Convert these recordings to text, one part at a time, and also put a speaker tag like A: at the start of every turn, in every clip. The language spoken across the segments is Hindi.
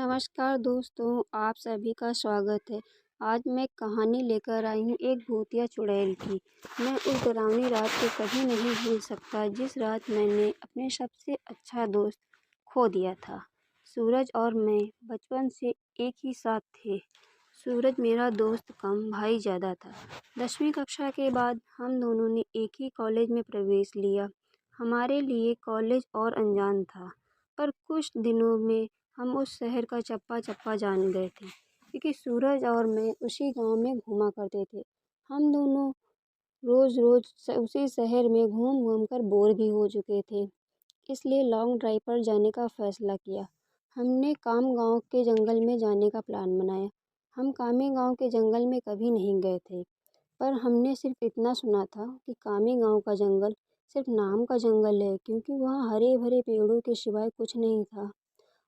A: नमस्कार दोस्तों, आप सभी का स्वागत है। आज मैं कहानी लेकर आई हूँ एक भूतिया चुड़ैल की। मैं उस डरावनी रात को कभी नहीं भूल सकता जिस रात मैंने अपने सबसे अच्छा दोस्त खो दिया था। सूरज और मैं बचपन से एक ही साथ थे। सूरज मेरा दोस्त कम, भाई ज़्यादा था। 10वीं कक्षा के बाद हम दोनों ने एक ही कॉलेज में प्रवेश लिया। हमारे लिए कॉलेज और अनजान था, पर कुछ दिनों में हम उस शहर का चप्पा-चप्पा जान गए थे, क्योंकि सूरज और मैं उसी गांव में घूमा करते थे। हम दोनों रोज़-रोज़ उसी शहर में घूम-घूम कर बोर भी हो चुके थे, इसलिए लॉन्ग ड्राइव पर जाने का फ़ैसला किया। हमने काम गांव के जंगल में जाने का प्लान बनाया। हम कामी गांव के जंगल में कभी नहीं गए थे, पर हमने सिर्फ इतना सुना था कि कामी गांव का जंगल सिर्फ नाम का जंगल है, क्योंकि वहाँ हरे-भरे पेड़ों के सिवाय कुछ नहीं था।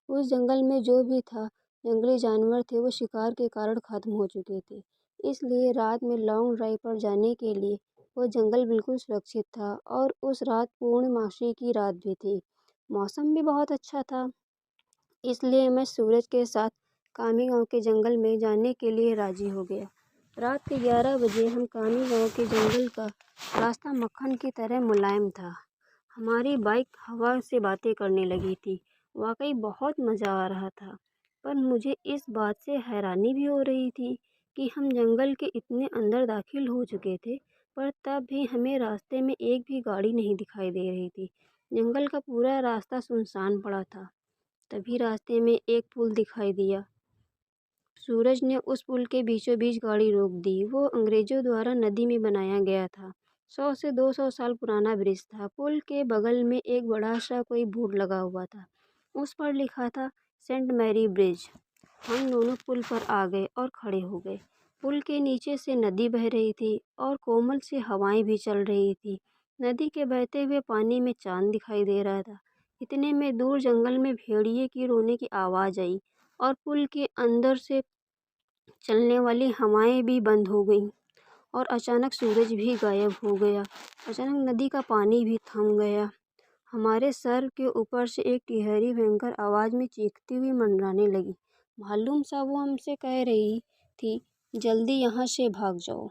A: उस जंगल में जो भी था, जंगली जानवर थे, वो शिकार के कारण ख़त्म हो चुके थे। इसलिए रात में लॉन्ग ड्राइव पर जाने के लिए वो जंगल बिल्कुल सुरक्षित था और उस रात पूर्णमासी की रात भी थी। मौसम भी बहुत अच्छा था, इसलिए मैं सूरज के साथ कामी गांव के जंगल में जाने के लिए राज़ी हो गया। रात के 11 बजे हम कामी गांव के जंगल का रास्ता मक्खन की तरह मुलायम था। हमारी बाइक हवा से बातें करने लगी थी। वाकई बहुत मज़ा आ रहा था, पर मुझे इस बात से हैरानी भी हो रही थी कि हम जंगल के इतने अंदर दाखिल हो चुके थे, पर तब भी हमें रास्ते में एक भी गाड़ी नहीं दिखाई दे रही थी। जंगल का पूरा रास्ता सुनसान पड़ा था। तभी रास्ते में एक पुल दिखाई दिया। सूरज ने उस पुल के बीचों बीच गाड़ी रोक दी। वो अंग्रेजों द्वारा नदी में बनाया गया था। 100 से 200 साल पुराना ब्रिज था। पुल के बगल में एक बड़ा सा कोई बोर्ड लगा हुआ था। उस पर लिखा था सेंट मैरी ब्रिज। हम दोनों पुल पर आ गए और खड़े हो गए। पुल के नीचे से नदी बह रही थी और कोमल सी हवाएं भी चल रही थी। नदी के बहते हुए पानी में चांद दिखाई दे रहा था। इतने में दूर जंगल में भेड़िए की रोने की आवाज़ आई और पुल के अंदर से चलने वाली हवाएं भी बंद हो गईं और अचानक सूरज भी गायब हो गया। अचानक नदी का पानी भी थम गया। हमारे सर के ऊपर से एक टिहरी भयंकर आवाज़ में चीखती हुई मंडराने लगी। मालूम सा वो हमसे कह रही थी, जल्दी यहाँ से भाग जाओ।